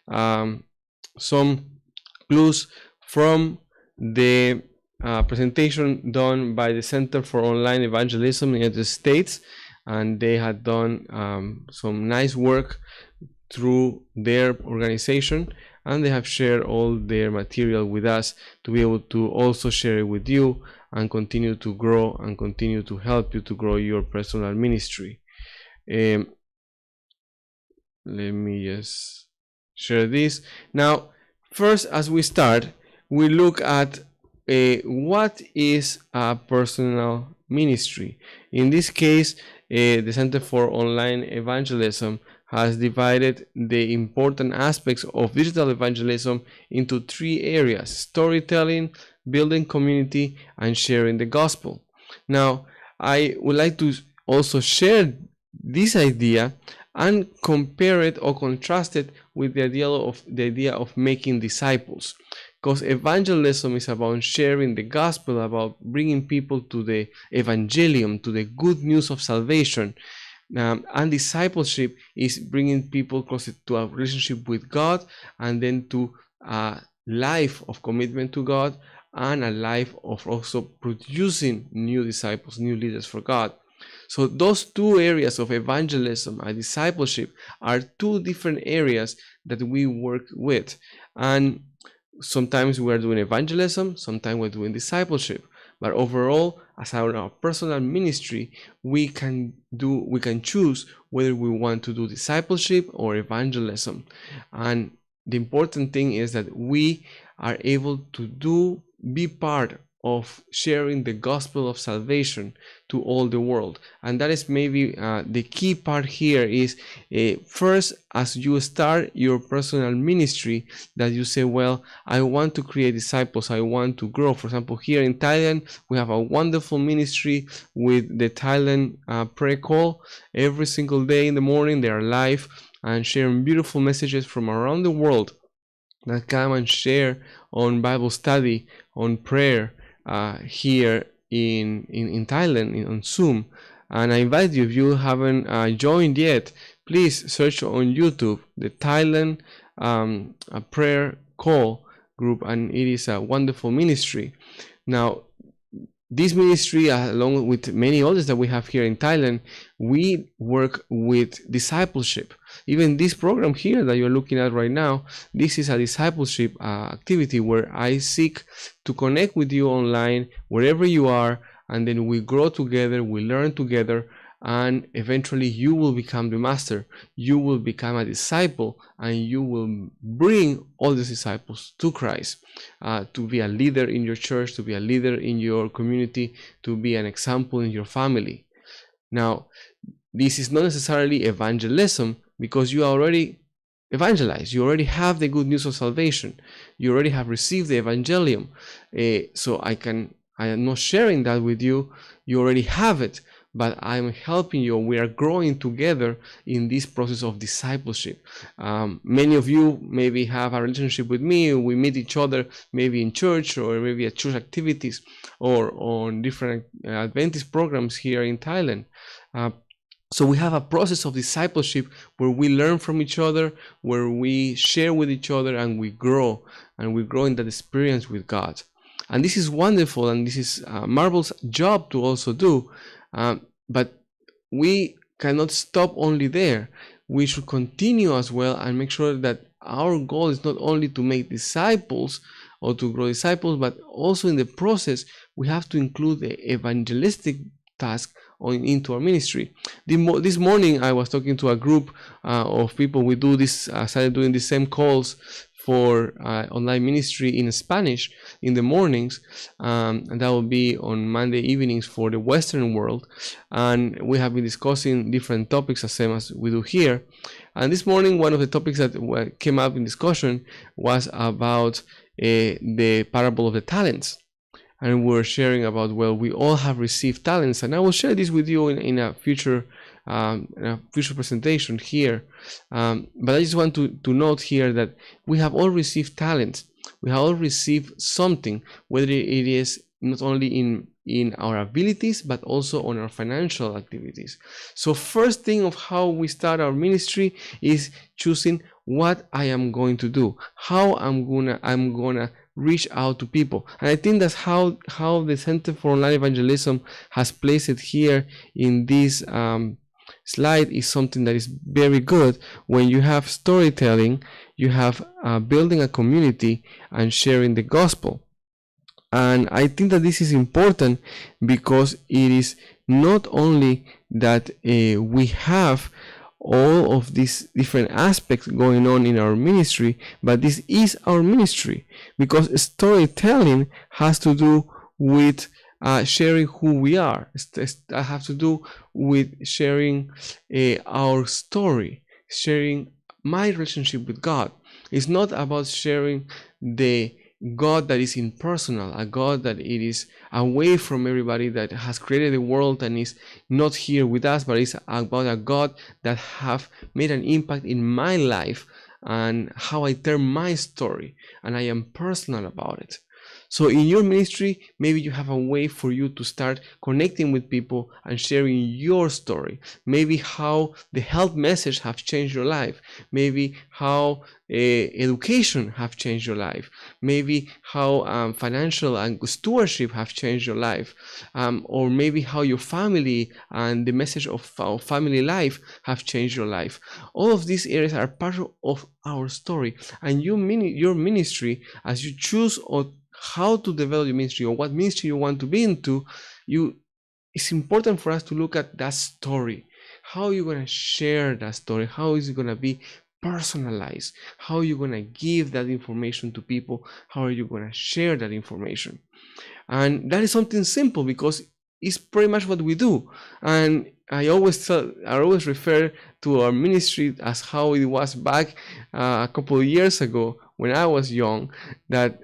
some clues from the presentation done by the Center for Online Evangelism in the United States, and they had done some nice work through their organization, and they have shared all their material with us to be able to also share it with you and continue to grow and continue to help you to grow your personal ministry. Let me just share this. Now, first, as we start, we look at what is a personal ministry. In this case, the Center for Online Evangelism has divided the important aspects of digital evangelism into 3 areas: storytelling, building community, and sharing the gospel. Now, I would like to also share this idea and compare it or contrast it with the idea of making disciples, because evangelism is about sharing the gospel, about bringing people to the evangelium, to the good news of salvation. And discipleship is bringing people closer to a relationship with God, and then to a life of commitment to God, and a life of also producing new disciples, new leaders for God. So those 2 areas of evangelism and discipleship are 2 different areas that we work with. And sometimes we're doing evangelism, sometimes we're doing discipleship. But overall, as our personal ministry, we can choose whether we want to do discipleship or evangelism. And the important thing is that we are able to be part of sharing the gospel of salvation to all the world. And that is maybe the key part here is, first, as you start your personal ministry, that you say, well, I want to create disciples, I want to grow. For example, here in Thailand, we have a wonderful ministry with the Thailand prayer call. Every single day in the morning, they are live and sharing beautiful messages from around the world that come and share on Bible study, on prayer, here in Thailand on Zoom. And I invite you, if you haven't joined yet, please search on YouTube the Thailand prayer call group, and it is a wonderful ministry. Now, this ministry, along with many others that we have here in Thailand, we work with discipleship. Even this program here that you're looking at right now, this is a discipleship activity where I seek to connect with you online, wherever you are, and then we grow together, we learn together, and eventually you will become the master. You will become a disciple, and you will bring all these disciples to Christ, to be a leader in your church, to be a leader in your community, to be an example in your family. Now, this is not necessarily evangelism, because you already evangelized. You already have the good news of salvation. You already have received the evangelium. So I am not sharing that with you. You already have it, but I'm helping you. We are growing together in this process of discipleship. Many of you maybe have a relationship with me. We meet each other maybe in church, or maybe at church activities, or on different Adventist programs here in Thailand. So we have a process of discipleship where we learn from each other, where we share with each other, and we grow in that experience with God. And this is wonderful, and this is a marvelous job to also do. But we cannot stop only there. We should continue as well and make sure that our goal is not only to make disciples or to grow disciples, but also in the process, we have to include the evangelistic task into our ministry. This morning, I was talking to a group of people. We do this, started doing the same calls for online ministry in Spanish in the mornings, and that will be on Monday evenings for the Western world. And we have been discussing different topics, the same as we do here. And this morning, one of the topics that came up in discussion was about the parable of the talents. And we're sharing about, well, we all have received talents, and I will share this with you in a future presentation here. But I just want to note here that we have all received talents. We have all received something, whether it is not only in our abilities, but also on our financial activities. So first thing of how we start our ministry is choosing what I am going to do, how I'm gonna reach out to people. And I think that's how the Center for Online Evangelism has placed it here in this slide, is something that is very good. When you have storytelling, you have building a community and sharing the gospel. And I think that this is important because it is not only that we have all of these different aspects going on in our ministry, but this is our ministry, because storytelling has to do with sharing who we are. That has to do with sharing our story, sharing my relationship with God. It's not about sharing the God that is impersonal, a God that it is away from everybody, that has created the world and is not here with us, but it's about a God that have made an impact in my life and how I tell my story, and I am personal about it. So in your ministry, maybe you have a way for you to start connecting with people and sharing your story. Maybe how the health message have changed your life. Maybe how education have changed your life. Maybe how financial and stewardship have changed your life. Or maybe how your family and the message of family life have changed your life. All of these areas are part of our story. And your ministry, as you choose or how to develop your ministry or what ministry you want to be into, it's important for us to look at that story. How are you going to share that story? How is it going to be personalized? How are you going to give that information to people? How are you going to share that information? And that is something simple because it's pretty much what we do. And I always refer to our ministry as how it was back a couple of years ago when I was young, that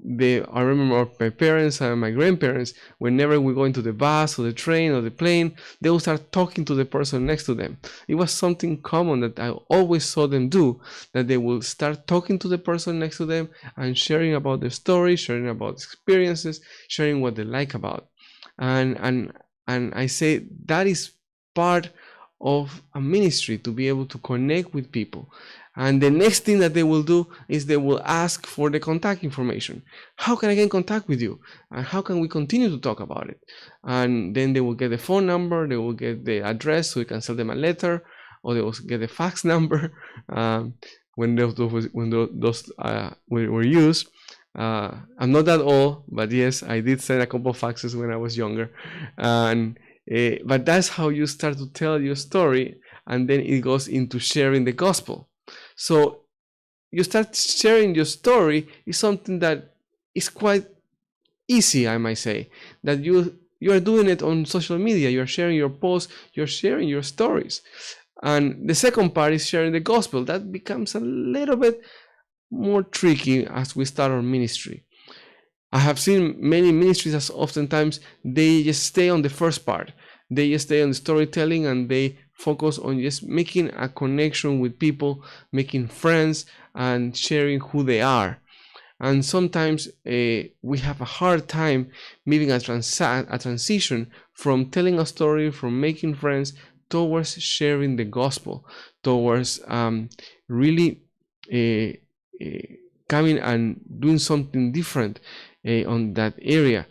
I remember my parents and my grandparents, whenever we go into the bus or the train or the plane, they will start talking to the person next to them. It was something common that I always saw them do, that they will start talking to the person next to them and sharing about their story, sharing about experiences, sharing what they like about. And I say that is part of a ministry, to be able to connect with people. And the next thing that they will do is they will ask for the contact information. How can I get in contact with you? And how can we continue to talk about it? And then they will get the phone number, they will get the address so we can send them a letter, or they will get the fax number when those were used. I'm not that old, but yes, I did send a couple of faxes when I was younger. But that's how you start to tell your story, and then it goes into sharing the gospel. So you start sharing your story is something that is quite easy, I might say, that you are doing it on social media. You're sharing your posts, you're sharing your stories. And the second part is sharing the gospel. That becomes a little bit more tricky as we start our ministry. I have seen many ministries as oftentimes they just stay on the first part. They just stay on the storytelling and they focus on just making a connection with people, making friends, and sharing who they are. And sometimes we have a hard time making a transition from telling a story, from making friends, towards sharing the gospel, towards really coming and doing something different on that area.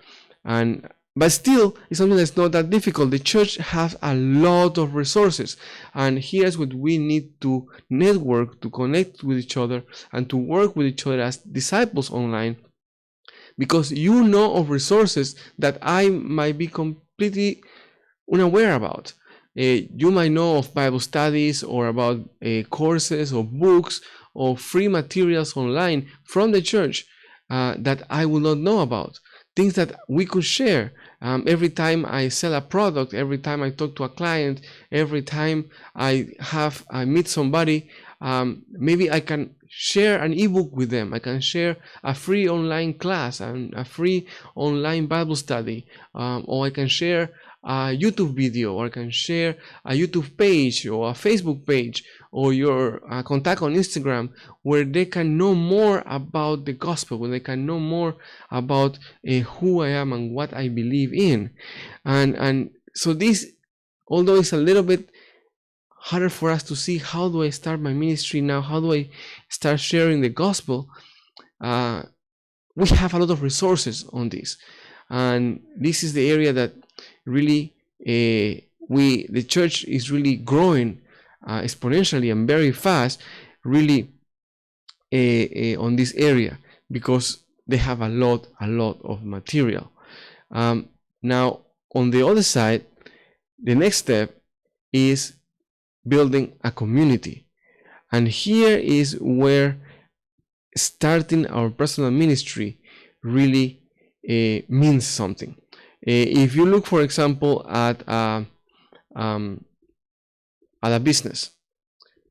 But still, it's something that's not that difficult. The church has a lot of resources, and here's what we need to network, to connect with each other, and to work with each other as disciples online, because you know of resources that I might be completely unaware about. You might know of Bible studies or about courses or books or free materials online from the church that I will not know about. Things that we could share. Every time I sell a product, every time I talk to a client, every time I meet somebody, maybe I can share an ebook with them. I can share a free online class and a free online Bible study, or I can share a YouTube video, or I can share a YouTube page or a Facebook page, or your contact on Instagram, where they can know more about the gospel, where they can know more about who I am and what I believe in. And so this, although it's a little bit harder for us to see, how do I start my ministry now? How do I start sharing the gospel? We have a lot of resources on this, and this is the area that really the church is really growing exponentially and very fast, really on this area, because they have a lot of material. Now, on the other side, the next step is building a community, and here is where starting our personal ministry really means something. If you look, for example, at a business,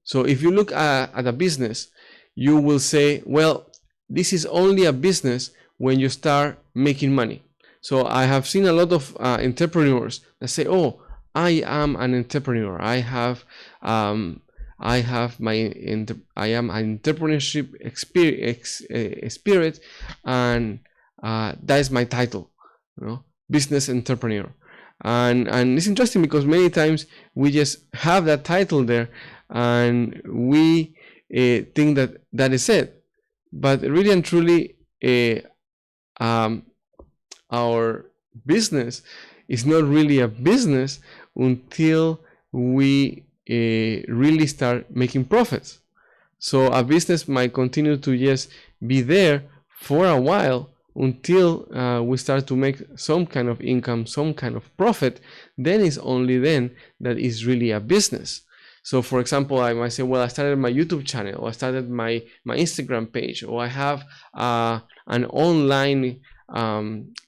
so if you look at a business, you will say, well, this is only a business when you start making money. So I have seen a lot of entrepreneurs that say, oh, I am an entrepreneur. I am an entrepreneurship spirit, and that is my title, business entrepreneur. And it's interesting because many times we just have that title there, and we think that is it. But really and truly, our business is not really a business until we really start making profits. So a business might continue to just be there for a while until we start to make some kind of income, some kind of profit. Then it's only then that is really a business. So for example, I might say, well, I started my YouTube channel, or I started my Instagram page, or I have an online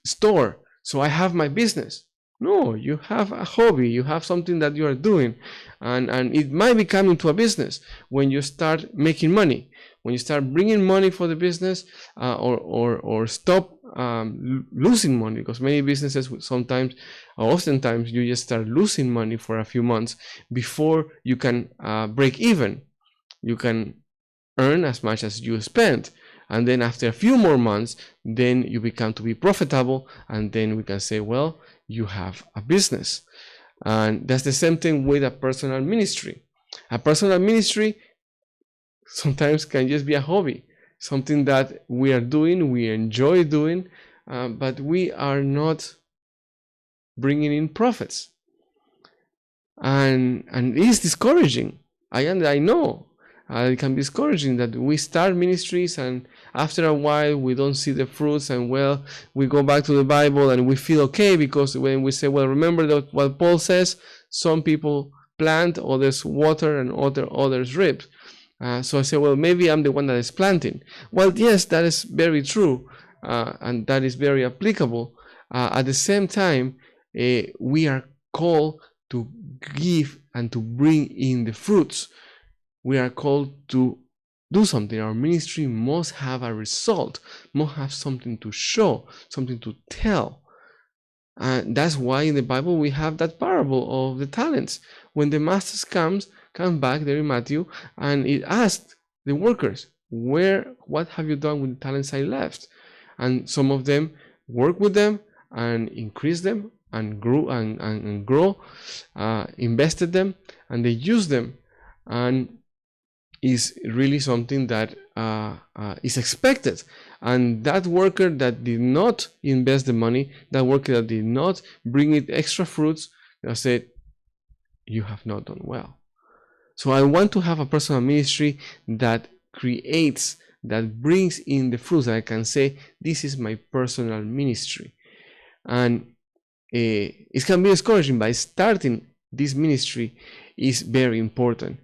store, so I have my business. No, you have a hobby, you have something that you are doing, and it might become into a business when you start making money, when you start bringing money for the business, or stop losing money, because many businesses sometimes, or oftentimes, you just start losing money for a few months before you can break even. You can earn as much as you spend, and then after a few more months, then you become to be profitable, and then we can say, well, you have a business. And that's the same thing with a personal ministry. A personal ministry sometimes can just be a hobby, something that we are doing, we enjoy doing, but we are not bringing in profits, and it is discouraging. I know it can be discouraging that we start ministries, and after a while we don't see the fruits, and well, we go back to the Bible and we feel okay, because when we say, well, remember that what Paul says, some people plant, others water, and others reap. So I say, well, maybe I'm the one that is planting. Well, yes, that is very true, and that is very applicable. At the same time, we are called to give and to bring in the fruits. We are called to do something. Our ministry must have a result, must have something to show, something to tell. And that's why in the Bible we have that parable of the talents. When the masters come back there in Matthew, and it asked the workers, what have you done with the talents I left? And some of them worked with them and increased them and grew and grow, invested them, and they used them, and is really something that is expected. And that worker that did not invest the money, that worker that did not bring it extra fruits, they said, you have not done well. So I want to have a personal ministry that creates, that brings in the fruits, that I can say, this is my personal ministry. And it can be discouraging, but starting this ministry is very important.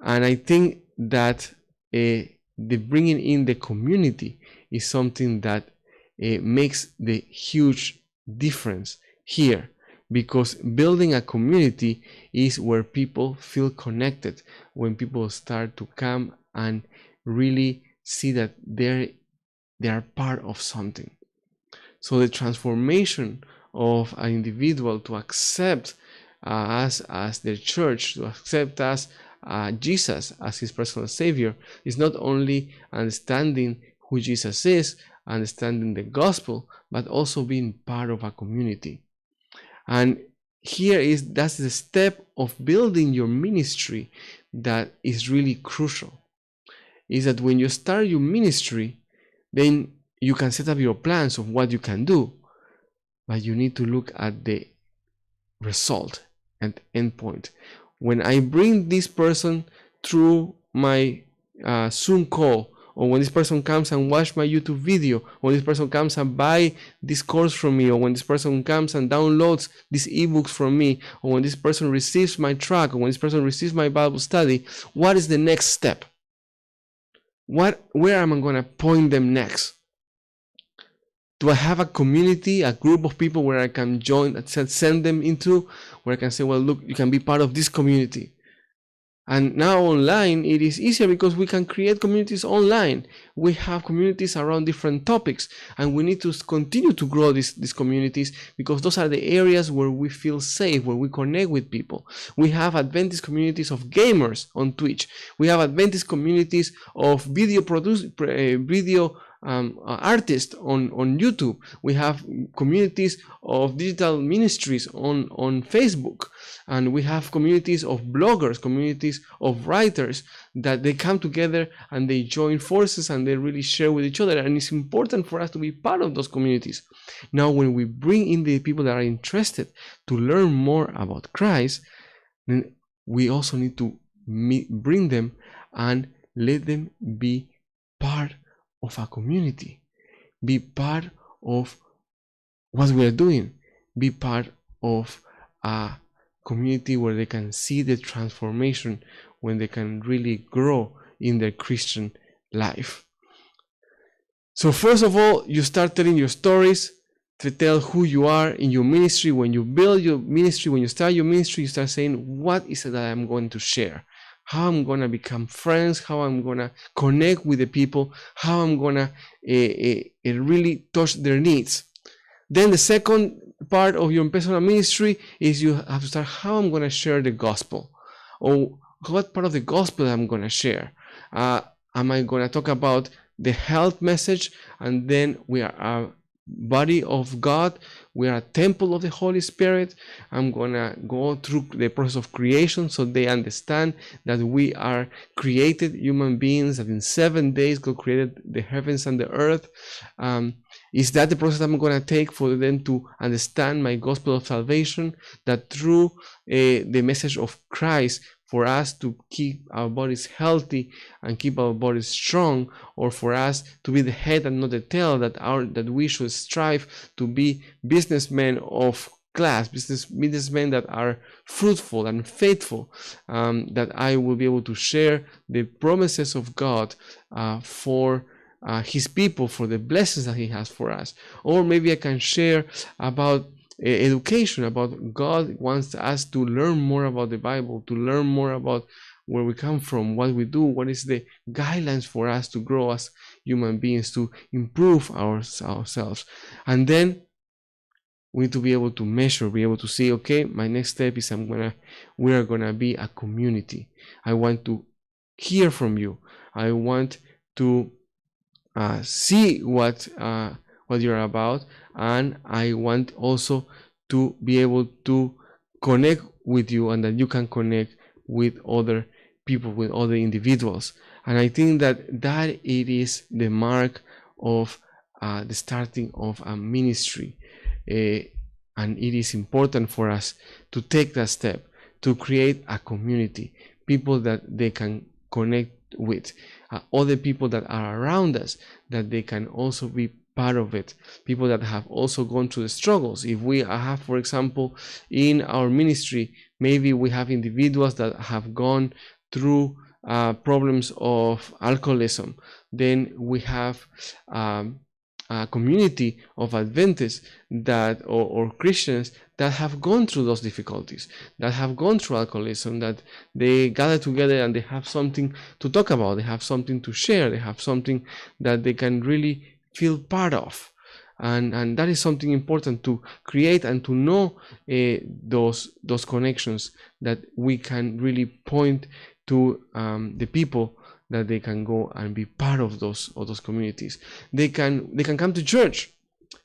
And I think that the bringing in the community is something that makes the huge difference here, because building a community is where people feel connected, when people start to come and really see that they are part of something. So the transformation of an individual to accept us as their church, to accept us Jesus as his personal savior, is not only understanding who Jesus is, understanding the gospel, but also being part of a community. And that's the step of building your ministry that is really crucial. Is that when you start your ministry, then you can set up your plans of what you can do, but you need to look at the result and endpoint. When I bring this person through my Zoom call, or when this person comes and watch my YouTube video, or when this person comes and buy this course from me, or when this person comes and downloads these ebooks from me, or when this person receives my track, or when this person receives my Bible study, what is the next step? Where am I going to point them next? Do I have a community, a group of people where I can join, send them into, where I can say, well, look, you can be part of this community? And now online, it is easier because we can create communities online. We have communities around different topics, and we need to continue to grow these communities, because those are the areas where we feel safe, where we connect with people. We have Adventist communities of gamers on Twitch. We have Adventist communities of video artists on YouTube. We have communities of digital ministries on Facebook, and we have communities of bloggers, communities of writers, that they come together and they join forces and they really share with each other. And it's important for us to be part of those communities. Now, when we bring in the people that are interested to learn more about Christ, then we also need to bring them and let them be part of a community, be part of what we are doing, be part of a community where they can see the transformation, when they can really grow in their Christian life. So first of all, you start telling your stories to tell who you are in your ministry. When you build your ministry, when you start your ministry, you start saying, what is it that I'm going to share? How I'm going to become friends, how I'm going to connect with the people, how I'm going to really touch their needs. Then the second part of your personal ministry is you have to start how I'm going to share the gospel, or what part of the gospel I'm going to share. Am I going to talk about the health message, and then we are a body of God, we are a temple of the Holy Spirit? I'm gonna go through the process of creation so they understand that we are created human beings, that in 7 days God created the heavens and the earth. Is that the process I'm gonna take for them to understand my gospel of salvation, that through the message of Christ, for us to keep our bodies healthy and keep our bodies strong, or for us to be the head and not the tail, that we should strive to be businessmen of class, businessmen that are fruitful and faithful, that I will be able to share the promises of God for his people, for the blessings that he has for us. Or maybe I can share about education, about God wants us to learn more about the Bible, to learn more about where we come from, what we do, what is the guidelines for us to grow as human beings, to improve ourselves. And then we need to be able to measure, be able to say, okay, my next step is we are gonna be a community. I want to hear from you. I want to see what you're about, and I want also to be able to connect with you, and that you can connect with other people, with other individuals. And I think that it is the mark of the starting of a ministry, and it is important for us to take that step, to create a community, people that they can connect with, other people that are around us, that they can also be part of it, people that have also gone through the struggles. If we have, for example, in our ministry, maybe we have individuals that have gone through problems of alcoholism, then we have a community of Adventists that or Christians that have gone through those difficulties, that have gone through alcoholism, that they gather together and they have something to talk about, they have something to share, they have something that they can really feel part of. And that is something important to create and to know those connections, that we can really point to the people, that they can go and be part of those communities. They can come to church.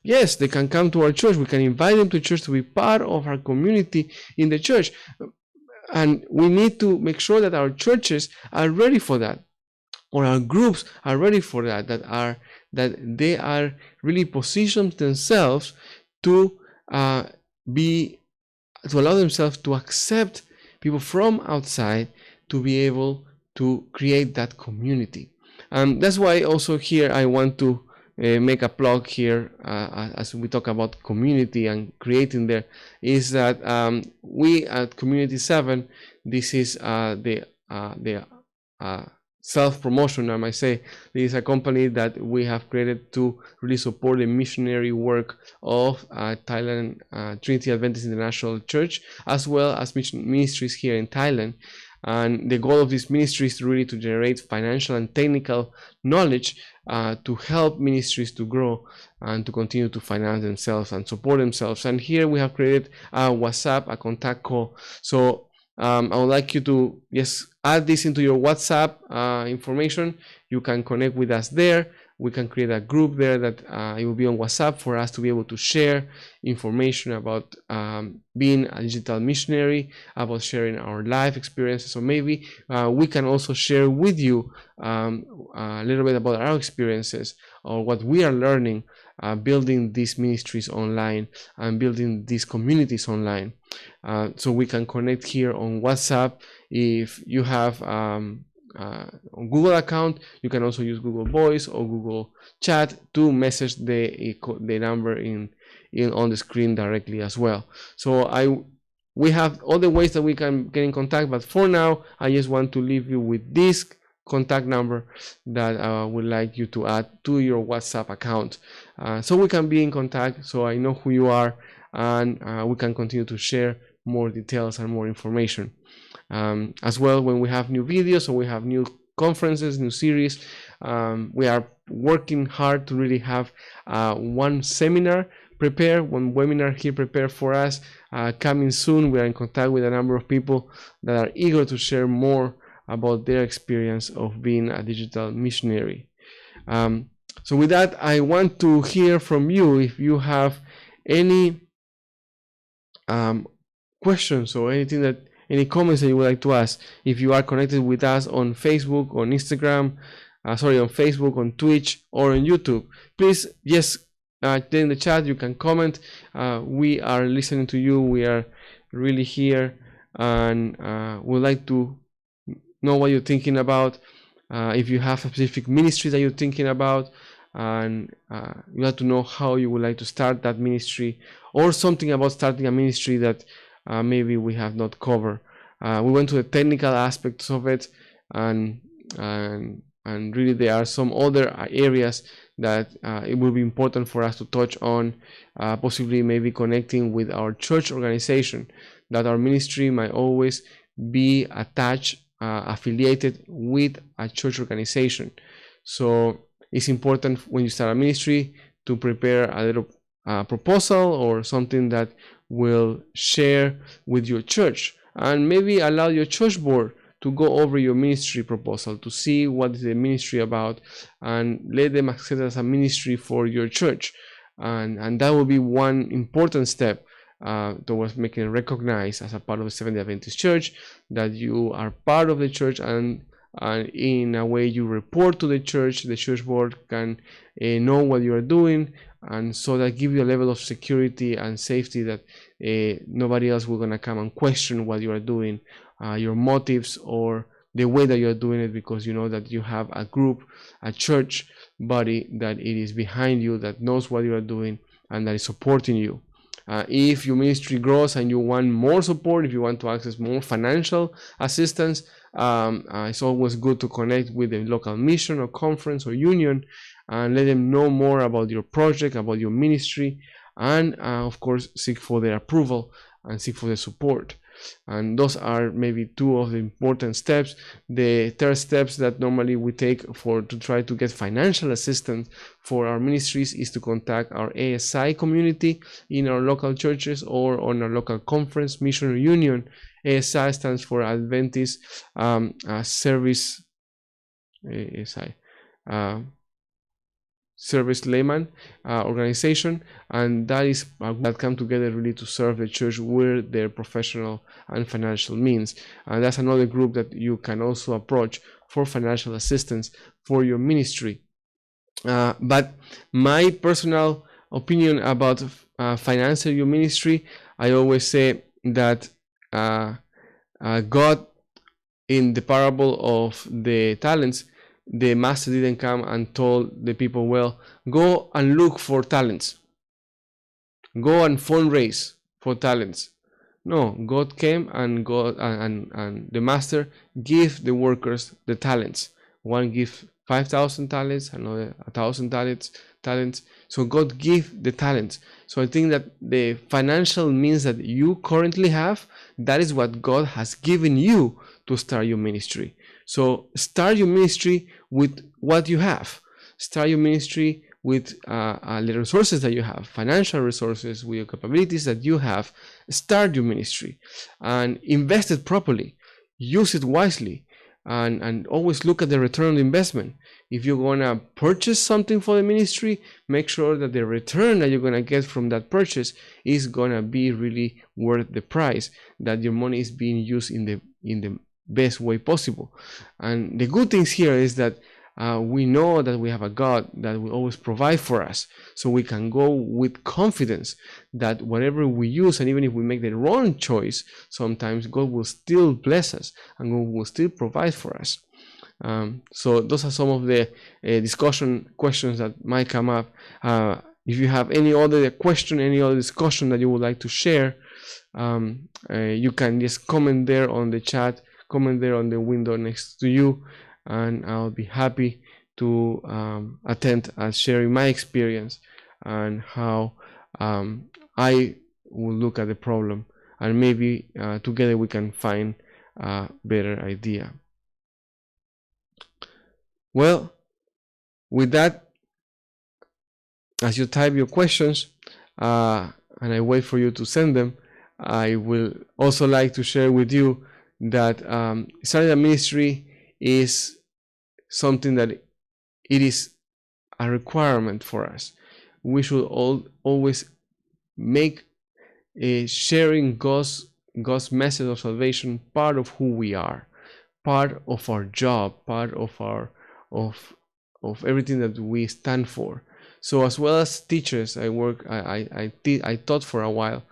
yes, they can come to our church. We can invite them to church to be part of our community in the church. And we need to make sure that our churches are ready for that, or our groups are ready for that, that they are really positioned themselves to be to allow themselves to accept people from outside, to be able to create that community. That's why also here I want to make a plug here, as we talk about community and creating there, is that we at Community 7, this is the self-promotion, I might say. This is a company that we have created to really support the missionary work of Thailand Trinity Adventist International Church, as well as ministries here in Thailand. And the goal of this ministry is really to generate financial and technical knowledge to help ministries to grow and to continue to finance themselves and support themselves. And here we have created a WhatsApp, a contact call. So I would like you to add this into your WhatsApp information. You can connect with us there. We can create a group there that it will be on WhatsApp for us to be able to share information about being a digital missionary, about sharing our life experiences. So maybe we can also share with you a little bit about our experiences or what we are learning building these ministries online and building these communities online. So we can connect here on WhatsApp. If you have a Google account, you can also use Google Voice or Google Chat to message the number in on the screen directly as well. So we have all the ways that we can get in contact, but for now I just want to leave you with this contact number that I would like you to add to your WhatsApp account, so we can be in contact, so I know who you are, and we can continue to share more details and more information. As well, when we have new videos or we have new conferences, new series, we are working hard to really have one seminar prepared, one webinar here prepared for us coming soon. We are in contact with a number of people that are eager to share more about their experience of being a digital missionary. So with that, I want to hear from you if you have any questions or any comments that you would like to ask. If you are connected with us on Facebook, on Instagram, on Facebook, on Twitch, or on YouTube, please in the chat you can comment. We are listening to you. We are really here, and would like to know what you're thinking about. If you have a specific ministry that you're thinking about, and you have to know how you would like to start that ministry, or something about starting a ministry that maybe we have not covered. We went to the technical aspects of it, and really there are some other areas that it will be important for us to touch on, possibly maybe connecting with our church organization, that our ministry might always be attached, affiliated with a church organization. So it's important when you start a ministry to prepare a little proposal or something that will share with your church, and maybe allow your church board to go over your ministry proposal to see what is the ministry about, and let them accept it as a ministry for your church, and that will be one important step towards making it recognized as a part of the Seventh-day Adventist Church, that you are part of the church, and in a way you report to the church board can know what you are doing, and so that gives you a level of security and safety that nobody else will gonna come and question what you are doing, your motives, or the way that you are doing it, because you know that you have a group, a church body that it is behind you, that knows what you are doing and that is supporting you. If your ministry grows and you want more support, if you want to access more financial assistance, it's always good to connect with the local mission or conference or union and let them know more about your project, about your ministry, and of course seek for their approval and seek for their support. And those are maybe two of the important steps. The third steps that normally we take to try to get financial assistance for our ministries is to contact our ASI community in our local churches or on our local conference, mission, or union. ASI stands for Adventist Service. ASI. service layman organization, and that is that come together really to serve the church with their professional and financial means. And that's another group that you can also approach for financial assistance for your ministry. But my personal opinion about financing your ministry, I always say that God, in the parable of the talents, the master didn't come and told the people, well, go and look for talents, go and fundraise for talents. No, God came and the master gave the workers the talents. One give 5,000 talents, another 1,000 talents. So God gave the talents. So I think that the financial means that you currently have, that is what God has given you to start your ministry. So start your ministry with what you have. Start your ministry with the resources that you have, financial resources, with your capabilities that you have. Start your ministry and invest it properly. Use it wisely, and always look at the return on investment. If you're gonna purchase something for the ministry, make sure that the return that you're gonna get from that purchase is gonna be really worth the price, that your money is being used in the best way possible. And the good things here is that we know that we have a God that will always provide for us, so we can go with confidence that whatever we use, and even if we make the wrong choice, sometimes God will still bless us and God will still provide for us. So those are some of the questions that might come up. If you have any other question, any other discussion that you would like to share, you can just comment there on the chat, comment there on the window next to you, and I'll be happy to attend at sharing my experience and how I will look at the problem, and maybe together we can find a better idea. Well, with that, as you type your questions and I wait for you to send them, I will also like to share with you that starting a ministry is something that it is a requirement for us. We should always make sharing God's message of salvation part of who we are, part of our job, part of our of everything that we stand for. So as well as teachers, I taught for a while,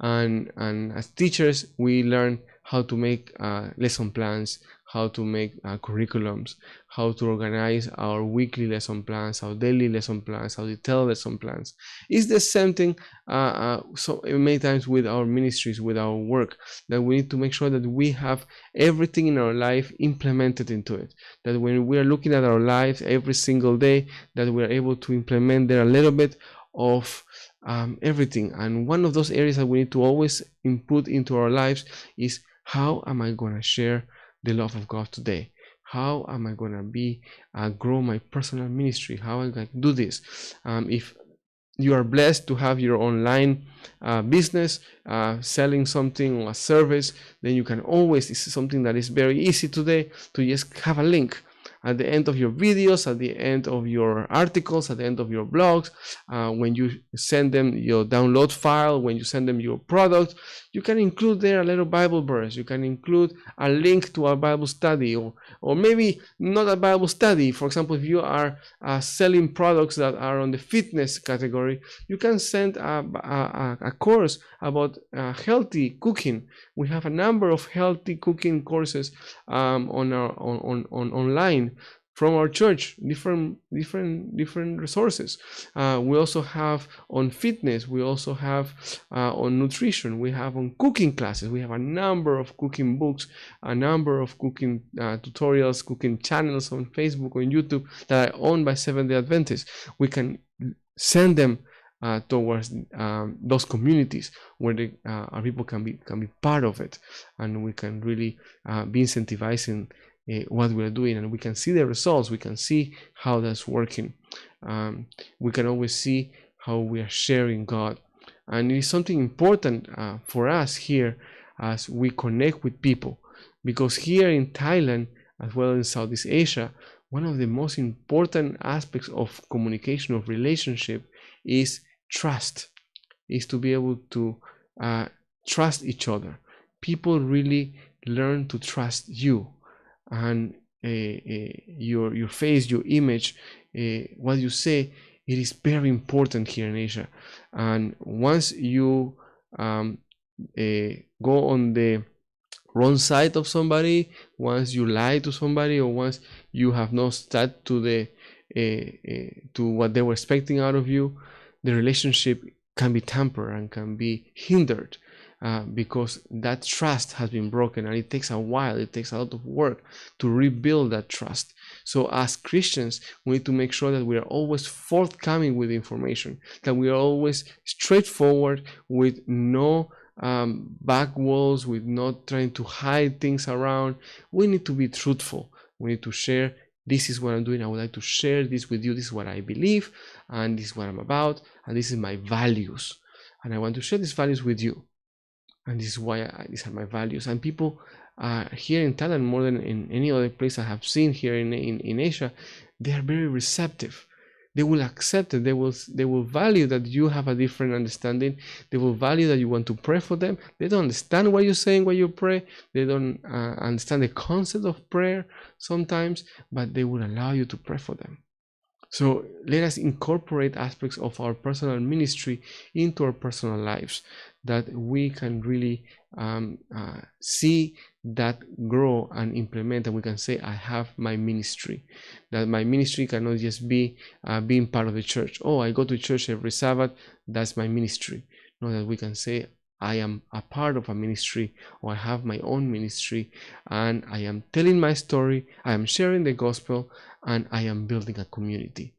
and as teachers we learn how to make lesson plans, how to make curriculums, how to organize our weekly lesson plans, our daily lesson plans, how to tell lesson plans. It's the same thing so many times with our ministries, with our work, that we need to make sure that we have everything in our life implemented into it, that when we are looking at our lives every single day, that we are able to implement there a little bit of everything. And one of those areas that we need to always input into our lives is, how am I going to share the love of God today? How am I going to grow my personal ministry? How am I going to do this? If you are blessed to have your online business, selling something or a service, then you can always, this is something that is very easy today, to just have a link at the end of your videos, at the end of your articles, at the end of your blogs. When you send them your download file, when you send them your product, you can include there a little Bible verse. You can include a link to a Bible study, or maybe not a Bible study. For example, if you are selling products that are on the fitness category, you can send a course about healthy cooking. We have a number of healthy cooking courses online from our church, different resources. We also have on fitness, we also have on nutrition, we have on cooking classes, we have a number of cooking books, a number of cooking tutorials, cooking channels on Facebook or YouTube that are owned by Seventh-day Adventists. We can send them towards those communities where our people can be part of it, and we can really be incentivizing what we are doing, and we can see the results. We can see how that's working. We can always see how we are sharing God, and it is something important for us here as we connect with people, because here in Thailand, as well in Southeast Asia, one of the most important aspects of communication, of relationship, is trust, is to be able to trust each other. People really learn to trust you, and your face, your image, what you say, it is very important here in Asia. And once you go on the wrong side of somebody, once you lie to somebody, or once you have not stuck to the to what they were expecting out of you, the relationship can be tampered and can be hindered, because that trust has been broken, and it takes a while, it takes a lot of work to rebuild that trust. So as Christians, we need to make sure that we are always forthcoming with information, that we are always straightforward, with no back walls, with not trying to hide things around. We need to be truthful. We need to share, this is what I'm doing, I would like to share this with you, this is what I believe, and this is what I'm about, and this is my values, and I want to share these values with you, and this is why these are my values. And people here in Thailand, more than in any other place I have seen here in Asia, they are very receptive. They will accept it. They will value that you have a different understanding. They will value that you want to pray for them. They don't understand what you're saying when you pray. They don't understand the concept of prayer sometimes, but they will allow you to pray for them. So let us incorporate aspects of our personal ministry into our personal lives, that we can really see that grow and implement, and we can say, I have my ministry. That my ministry cannot just be being part of the church. Oh, I go to church every Sabbath, that's my ministry. No, that we can say, I am a part of a ministry, or I have my own ministry, and I am telling my story, I am sharing the gospel, and I am building a community.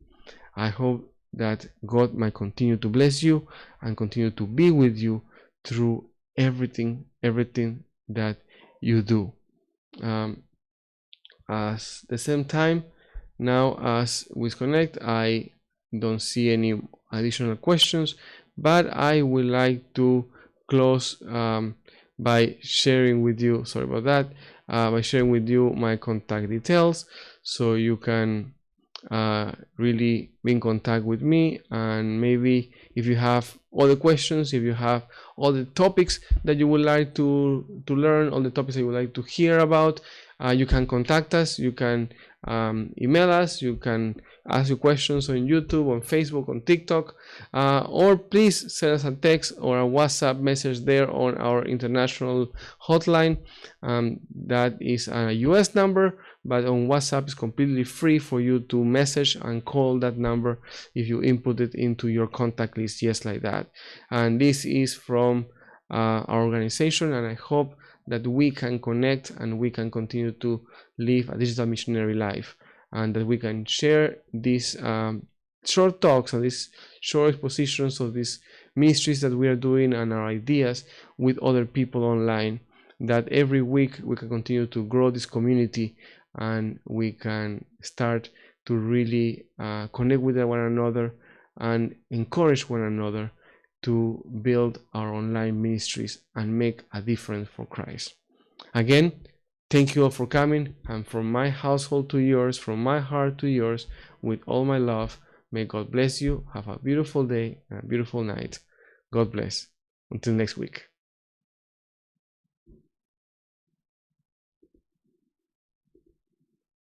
I hope that God might continue to bless you and continue to be with you through everything that you do. At the same time, now as we connect, I don't see any additional questions, but I would like to close by sharing with you, sorry about that, by sharing with you my contact details, so you can really be in contact with me. And maybe if you have all the questions, if you have all the topics that you would like to learn, all the topics that you would like to hear about, you can contact us. You can email us. You can ask your questions on YouTube, on Facebook, on TikTok, or please send us a text or a WhatsApp message there on our international hotline. That is a US number, but on WhatsApp it's completely free for you to message and call that number if you input it into your contact list, just like that. And this is from our organization, and I hope that we can connect and we can continue to live a digital missionary life, and that we can share these short talks and these short expositions of these ministries that we are doing and our ideas with other people online, that every week we can continue to grow this community, and we can start to really connect with one another and encourage one another to build our online ministries and make a difference for Christ. Again, thank you all for coming, and from my household to yours, from my heart to yours, with all my love, may God bless you. Have a beautiful day and a beautiful night. God bless. Until next week.